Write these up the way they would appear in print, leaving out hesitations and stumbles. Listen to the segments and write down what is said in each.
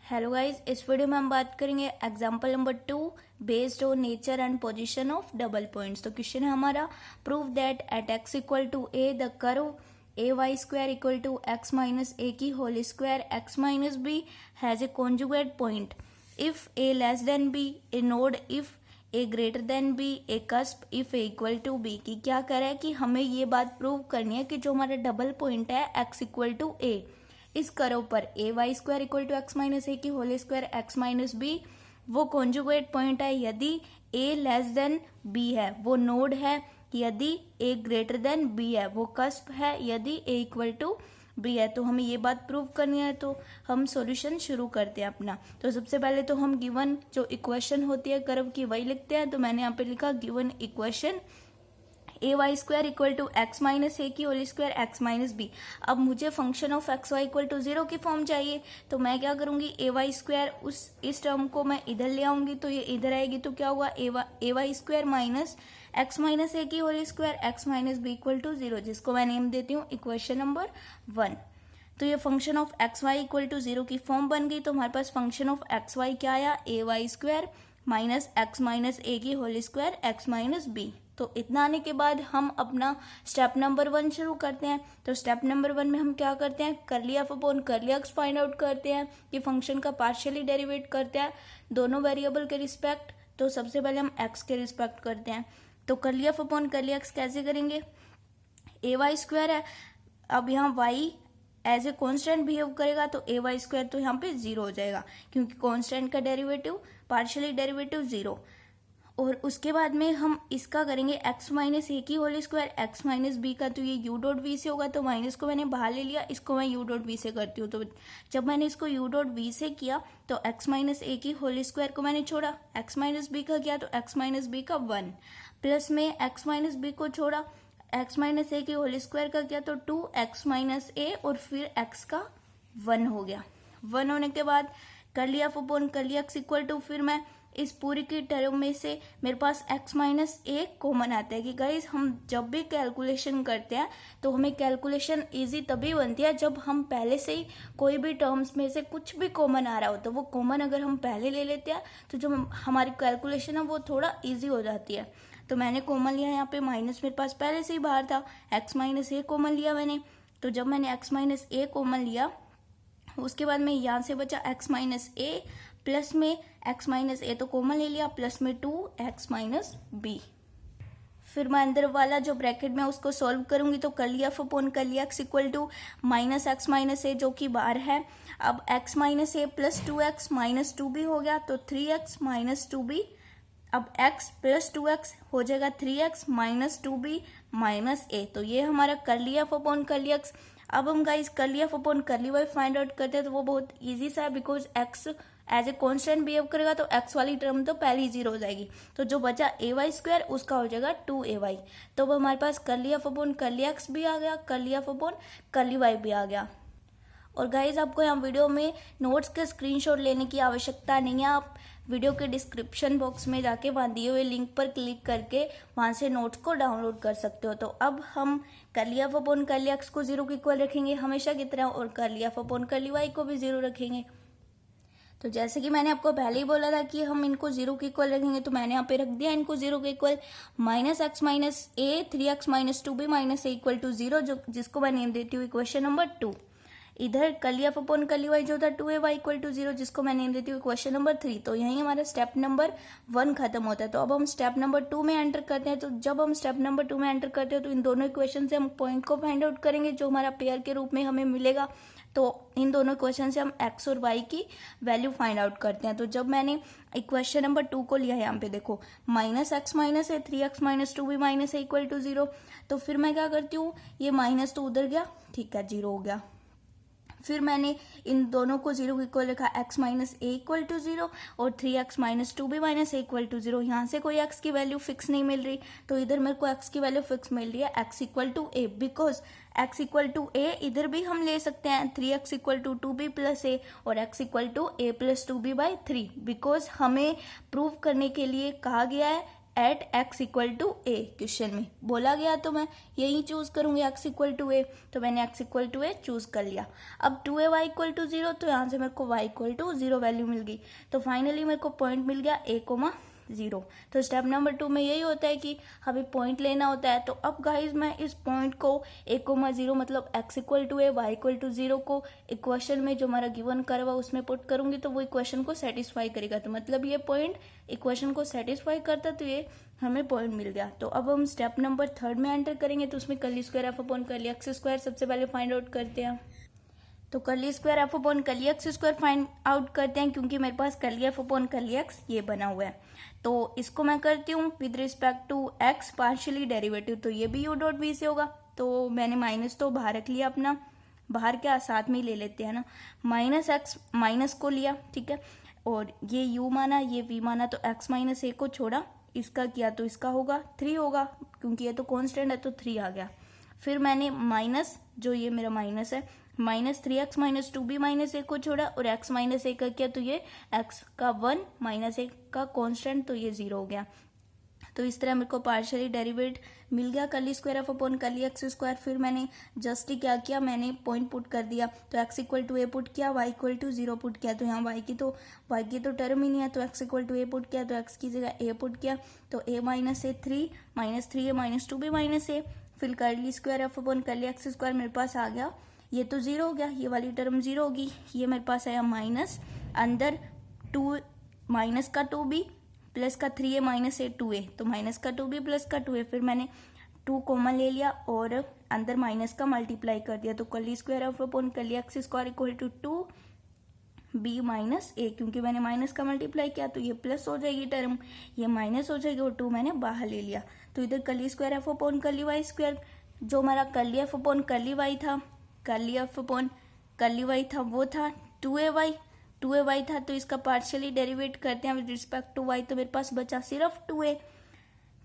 Hello guys, इस video में हम बात करेंगे example number 2 based on nature and position of double points. तो क्वेश्चन है हमारा, prove that at x equal to A the curve A Y square equal to x minus ए की whole square x minus B has a conjugate point if A less than B, a node if A greater than B, a cusp if A equal to B. की क्या कर रहा है कि हमें ये बात प्रूव करनी है कि जो हमारा डबल पॉइंट है x इक्वल टू ए, इस कर्व पर a Y square equal to x minus ए की whole square x minus b वो कॉन्जुगेट पॉइंट है यदि ए लेस देन बी है, वो नोड है यदि ए ग्रेटर देन बी है, वो कस्प है यदि ए इक्वल टू बी है। तो हमें ये बात प्रूव करनी है, तो हम सॉल्यूशन शुरू करते हैं अपना। तो सबसे पहले तो हम गिवन जो इक्वेशन होती है कर्व की वही लिखते हैं। तो मैंने यहाँ पे लिखा given equation a Y square equal to x minus ए की whole square x minus b. अब मुझे function of x y equal to 0 की फॉर्म चाहिए, तो मैं क्या करूंगी, ए वाई स्क्वायर इस टर्म को मैं इधर ले आऊंगी, तो ये इधर आएगी, तो क्या हुआ ए वाई स्क्वायर माइनस ए की whole square x minus b equal to 0, जिसको मैं नेम देती हूँ इक्वेशन नंबर 1। तो ये function of x y equal to 0 की फॉर्म बन गई। तो हमारे पास फंक्शन ऑफ एक्स वाई क्या आया, a Y square minus x minus ए की whole square x minus b. तो इतना आने के बाद हम अपना स्टेप नंबर 1 शुरू करते हैं। तो स्टेप नंबर 1 में हम क्या करते हैं, करली एफ अपॉन करली एक्स फाइंड आउट करते हैं कि फंक्शन का पार्शियली डेरिवेट करते हैं दोनों वेरिएबल के रिस्पेक्ट। तो सबसे पहले हम एक्स के रिस्पेक्ट करते हैं। तो करली एफ अपॉन करली एक्स कैसे करेंगे, ए वाई स्क्वायर है, अब यहाँ y as a constant behave करेगा, तो ए वाई स्क्वायर तो यहाँ पे 0 हो जाएगा क्योंकि कॉन्स्टेंट का डेरिवेटिव पार्शियली डेरिवेटिव 0। और उसके बाद में हम इसका करेंगे एक्स माइनस ए की whole square x minus b का, तो ये यू डॉट वी से होगा, तो माइनस को मैंने बाहर ले लिया, इसको मैं यू डॉट वी से करती हूँ। तो जब मैंने इसको यू डॉट वी से किया तो एक्स माइनस ए की होल स्क्वायर को मैंने छोड़ा, एक्स माइनस बी का किया तो एक्स माइनस बी का 1, प्लस में एक्स माइनस बी को छोड़ा, एक्स माइनस ए की होल स्क्वायर का किया तो 2 एक्स माइनस ए और फिर एक्स का 1 हो गया। 1 होने के बाद कर लिया अपॉन कर लिया एक्स इक्वल टू, फिर मैं इस पूरी की टर्म में से मेरे पास x माइनस ए कॉमन आता है। कि गाइज हम जब भी कैलकुलेशन करते हैं तो हमें कैलकुलेशन इजी तभी बनती है जब हम पहले से ही कोई भी टर्म्स में से कुछ भी कॉमन आ रहा हो, तो वो कॉमन अगर हम पहले ले लेते हैं तो जो हमारी कैलकुलेशन है वो थोड़ा ईजी हो जाती है। तो मैंने कॉमन लिया यहाँ पे, माइनस मेरे पास पहले से ही बाहर था, x माइनस ए कॉमन लिया मैंने। तो जब मैंने x माइनस ए कॉमन लिया उसके बाद में यहाँ से बचा x माइनस ए, प्लस में x माइनस ए तो कॉमन ले लिया, प्लस में 2 एक्स माइनस बी। फिर मैं अंदर वाला जो ब्रैकेट में उसको सॉल्व करूंगी, तो कर लिया अपॉन कर लिया x equal to minus x minus a जो कि बाहर है। अब x minus a plus 2x minus 2b हो गया, तो 3x माइनस 2b। अब x प्लस 2x हो जाएगा 3x minus 2b minus a। तो ये हमारा कर लिया अपॉन कर लिया x। अब हम गाइस कर लिया अपॉन कर ली वाई फाइंड आउट करते हैं, तो वो बहुत इजी सा है, because x as a constant behave करेगा तो x वाली टर्म तो पहले ही 0 हो जाएगी। तो जो बचा ए वाई स्क्वायर उसका हो जाएगा 2ay। तो अब हमारे पास कर लिया अपॉन कर लिया x भी आ गया, कर लिया अपॉन कर ली वाई भी आ गया। और गाइज आपको यहाँ वीडियो में नोट्स के स्क्रीनशॉट लेने की आवश्यकता नहीं है, आप वीडियो के डिस्क्रिप्शन बॉक्स में जाके वहाँ दिए हुए लिंक पर क्लिक करके वहाँ से नोट्स को डाउनलोड कर सकते हो। तो अब हम कर लिया अपॉन कर लिया एक्स को 0 के इक्वल रखेंगे हमेशा की तरह, और कर लिया अपॉन कर ली वाई को भी 0 रखेंगे। तो जैसे कि मैंने आपको पहले ही बोला था कि हम इनको 0 के इक्वल रखेंगे, तो मैंने यहाँ पे रख दिया इनको 0 के equal, minus x minus a 3x minus 2b minus a equal to 0, जो जिसको मैं नेम देती हूँ इक्वेशन नंबर 2। इधर कर लिया अपॉन कर ली वाई जो था 2ay इक्वल टू 0, जिसको मैं नेम देती हूँ क्वेश्चन नंबर 3। तो यही हमारा स्टेप नंबर 1 खत्म होता है। तो अब हम स्टेप नंबर 2 में एंटर करते हैं। तो जब हम स्टेप नंबर 2 में एंटर करते हैं तो इन दोनों इक्वेशन से हम पॉइंट को फाइंड आउट करेंगे जो हमारा पेयर के रूप में हमें मिलेगा। तो इन दोनों इक्वेशन से हम x और y की वैल्यू फाइंड आउट करते हैं। तो जब मैंने इक्वेशन नंबर 2 को लिया है, यहाँ पे देखो माइनस एक्स माइनस है 3x minus 2b minus a equal to 0, तो फिर मैं क्या करती हूँ, ये माइनस तो उधर गया, ठीक है 0 हो गया। फिर मैंने इन दोनों को 0 के इक्वल रखा, x minus a equal to 0 और 3x minus 2b minus a equal to 0। यहाँ से कोई x की वैल्यू फिक्स नहीं मिल रही, तो इधर मेरे को x की वैल्यू फिक्स मिल रही है x equal to a, because x equal to a इधर भी हम ले सकते हैं 3x equal to 2b plus a और x equal to a plus 2b by 3, because हमें प्रूव करने के लिए कहा गया है at x equal to a. Question में बोला गया तो मैं यही चूज करूंगी एक्स इक्वल टू ए, तो मैंने x equal to a choose कर लिया। अब 2a वाई इक्वल टू 0, तो यहाँ से मेरे को y इक्वल टू 0 वैल्यू मिल गई। तो फाइनली मेरे को पॉइंट मिल गया a,0। तो स्टेप नंबर 2 में यही होता है कि हमें पॉइंट लेना होता है। तो अब गाइज मैं इस पॉइंट को a,0 मतलब x equal to a y equal to 0 को इक्वेशन में जो हमारा गिवन कर हुआ उसमें पुट करूंगी, तो वो इक्वेशन को सेटिस्फाई करेगा। तो मतलब ये पॉइंट इक्वेशन को सेटिस्फाई करता, तो ये हमें पॉइंट मिल गया। तो अब हम स्टेप नंबर 3 में एंटर करेंगे। तो उसमें curly square f upon curly x square सबसे पहले फाइंड आउट करते हैं। तो curly square f upon curly x square find out करते हैं, क्योंकि मेरे पास curly f upon curly x ये बना हुआ है। तो इसको मैं करती हूँ with respect to x partially derivative, तो ये भी यू डॉट वी से होगा। तो मैंने माइनस तो बाहर रख लिया, अपना बाहर क्या साथ में ही ले लेते हैं ना, माइनस एक्स माइनस को लिया, ठीक है, और ये यू माना ये वी माना, तो एक्स माइनस ए को छोड़ा, इसका किया तो इसका होगा 3 होगा, क्योंकि ये तो कॉन्स्टेंट है तो 3 आ गया। फिर मैंने माइनस, जो ये मेरा माइनस है, minus 3x minus 2b minus ए को छोड़ा और x माइनस ए का किया, तो ये x का 1 माइनस ए का कांस्टेंट, तो ये 0 हो गया। तो इस तरह मेरे को पार्शियली डेरिवेट मिल गया curly square f upon curly x square. फिर मैंने जस्ट ही क्या किया, मैंने पॉइंट पुट कर दिया। तो x equal to a put किया, y इक्वल टू 0 पुट किया। तो यहाँ y की तो टर्म ही नहीं है, तो x equal to a put किया, तो x की जगह a पुट किया। तो a minus a 3 minus 3a minus 2b minus a. फिर curly square f upon curly x square मेरे पास आ गया, ये तो 0 हो गया, ये वाली टर्म 0 होगी। ये मेरे पास आया माइनस, अंदर 2 माइनस का 2b प्लस का 3a माइनस ए 2a, तो माइनस का 2b प्लस का 2a। फिर मैंने 2 कॉमन ले लिया और अंदर माइनस का मल्टीप्लाई कर दिया। तो curly square f upon curly x square equal to 2b minus a, क्योंकि मैंने माइनस का मल्टीप्लाई किया तो ये प्लस हो जाएगी टर्म, ये माइनस हो जाएगी और 2 मैंने बाहर ले लिया। तो इधर curly square f upon curly y square, जो हमारा curly f upon curly y था, curly f upon curly y था, वो था 2ay था। तो इसका पार्शियली डेरिवेट करते हैं विद रिस्पेक्ट टू y, तो मेरे पास बचा सिर्फ 2a,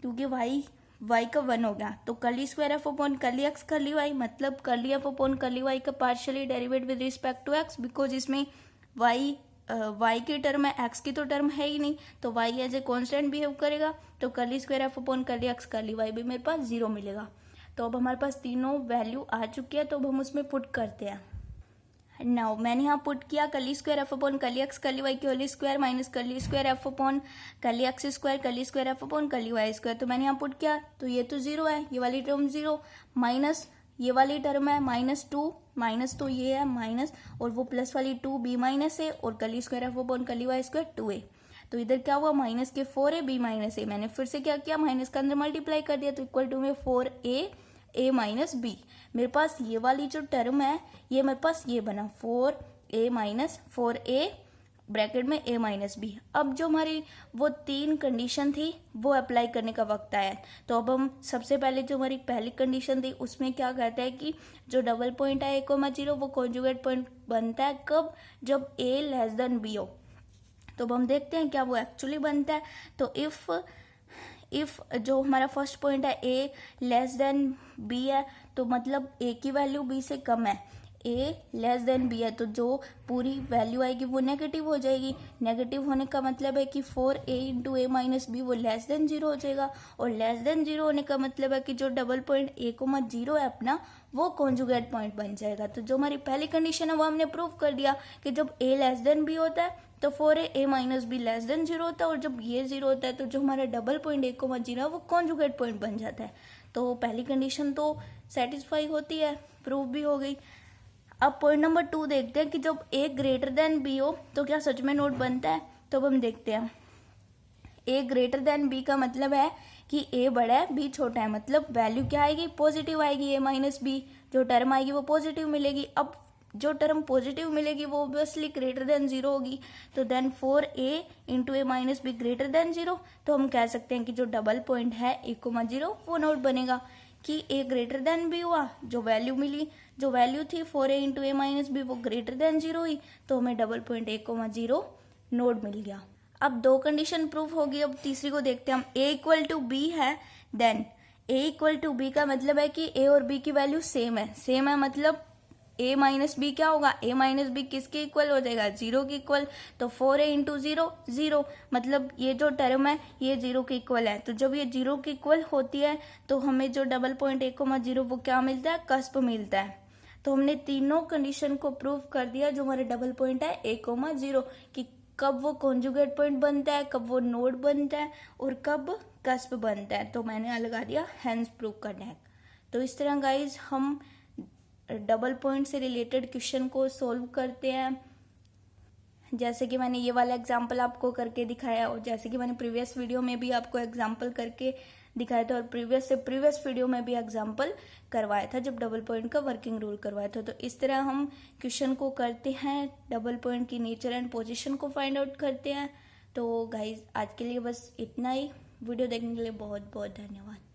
क्योंकि y का 1 हो गया। तो curly square f upon curly x curly y, मतलब curly f upon curly y का partially derivate with respect to x, because इसमें y की टर्म है, x की तो टर्म है ही नहीं, तो y as a constant behave करेगा। तो curly square f upon curly x curly y भी मेरे पास 0 मिलेगा। तो अब हमारे पास तीनों वैल्यू आ चुकी है, तो अब हम उसमें पुट करते हैं। नाउ मैंने यहाँ पुट किया curly square f upon curly x curly y की whole square minus curly square f upon curly x square curly square f upon curly y square. तो मैंने यहाँ पुट किया, तो ये तो 0 है, ये वाली टर्म 0 माइनस ये वाली टर्म है -2 माइनस, तो ये है माइनस और वो प्लस वाली 2b माइनस है, और curly square f upon curly y square 2a। तो इधर क्या हुआ, माइनस के 4a b माइनस ए, मैंने फिर से क्या किया, माइनस का अंदर मल्टीप्लाई कर दिया, तो इक्वल टू में 4a माइनस बी। मेरे पास ये वाली जो टर्म है, ये मेरे पास ये बना 4a माइनस 4a ब्रैकेट में a माइनस बी। अब जो हमारी वो 3 कंडीशन थी वो अप्लाई करने का वक्त आया। तो अब हम सबसे पहले जो हमारी पहली कंडीशन थी उसमें क्या कहता है कि जो डबल पॉइंट है a,0 वो कॉन्जुगेट पॉइंट बनता है कब, जब a लेस देन b हो। तो अब हम देखते हैं क्या वो एक्चुअली बनता है। तो इफ जो हमारा फर्स्ट पॉइंट है a लेस देन b है, तो मतलब a की वैल्यू b से कम है, a लेस देन b है, तो जो पूरी वैल्यू आएगी वो नेगेटिव हो जाएगी। नेगेटिव होने का मतलब है कि 4a into a minus b वो लेस देन 0 हो जाएगा, और लेस देन 0 होने का मतलब है कि जो डबल पॉइंट a,0 है अपना, वो कॉन्जुगेट पॉइंट बन जाएगा। तो जो हमारी पहली कंडीशन है वो हमने प्रूव कर दिया कि जब a लेस देन b होता है तो 4a minus be less than 0 होता है, और जब ये 0 होता है तो जो हमारा डबल पॉइंट a,0 है वो कॉन्जुगेट पॉइंट बन जाता है। तो पहली कंडीशन तो सेटिस्फाई होती है, प्रूव भी हो गई। अब पॉइंट नंबर 2 देखते हैं कि जब a ग्रेटर देन b हो तो क्या सच में नोट बनता है। तो अब हम देखते हैं, a ग्रेटर देन b का मतलब है कि a बड़ा है b छोटा है, मतलब वैल्यू क्या आएगी, पॉजिटिव आएगी, a माइनस बी जो टर्म आएगी वो पॉजिटिव मिलेगी। अब जो टर्म पॉजिटिव मिलेगी वो ऑब्वियसली ग्रेटर देन 0 होगी, तो then 4a into a minus b greater than 0। तो हम कह सकते हैं कि जो डबल पॉइंट है a,0 वो नोट बनेगा कि a ग्रेटर देन b हुआ, जो वैल्यू मिली, जो वैल्यू थी 4a into a minus b वो ग्रेटर देन 0 हुई, तो हमें डबल पॉइंट a,0 नोट मिल गया। अब 2 कंडीशन प्रूफ होगी। अब तीसरी को देखते हैं हम, a इक्वल टू b है, then a equal to b का मतलब है कि a और b की वैल्यू सेम है। सेम है मतलब a माइनस बी क्या होगा, a माइनस बी किसके इक्वल हो जाएगा, 0 के इक्वल। तो 4a इंटू 0 0, मतलब ये जो टर्म है ये 0 के इक्वल है। तो जब ये 0 के इक्वल होती है तो हमें जो डबल पॉइंट a,0 वो क्या मिलता है, कस्प मिलता है। तो हमने तीनों कंडीशन को प्रूव कर दिया जो हमारा डबल पॉइंट है a,0 कि कब वो कॉन्जुगेट पॉइंट बनता है, कब वो नोड बनता है और कब कस्प बनता है। तो मैंने लगा दिया हेंस प्रूव करना है। तो इस तरह गाइज हम डबल पॉइंट से रिलेटेड क्वेश्चन को सॉल्व करते हैं। जैसे कि मैंने ये वाला एग्जांपल आपको करके दिखाया और जैसे कि मैंने प्रीवियस वीडियो में भी आपको एग्जांपल करके दिखाया था और प्रीवियस वीडियो में भी एग्जांपल करवाया था जब डबल पॉइंट का वर्किंग रूल करवाया था। तो इस तरह हम क्वेश्चन को करते हैं, डबल पॉइंट की नेचर एंड पोजीशन को फाइंड आउट करते हैं। तो गाइज आज के लिए बस इतना ही। वीडियो देखने के लिए बहुत बहुत धन्यवाद।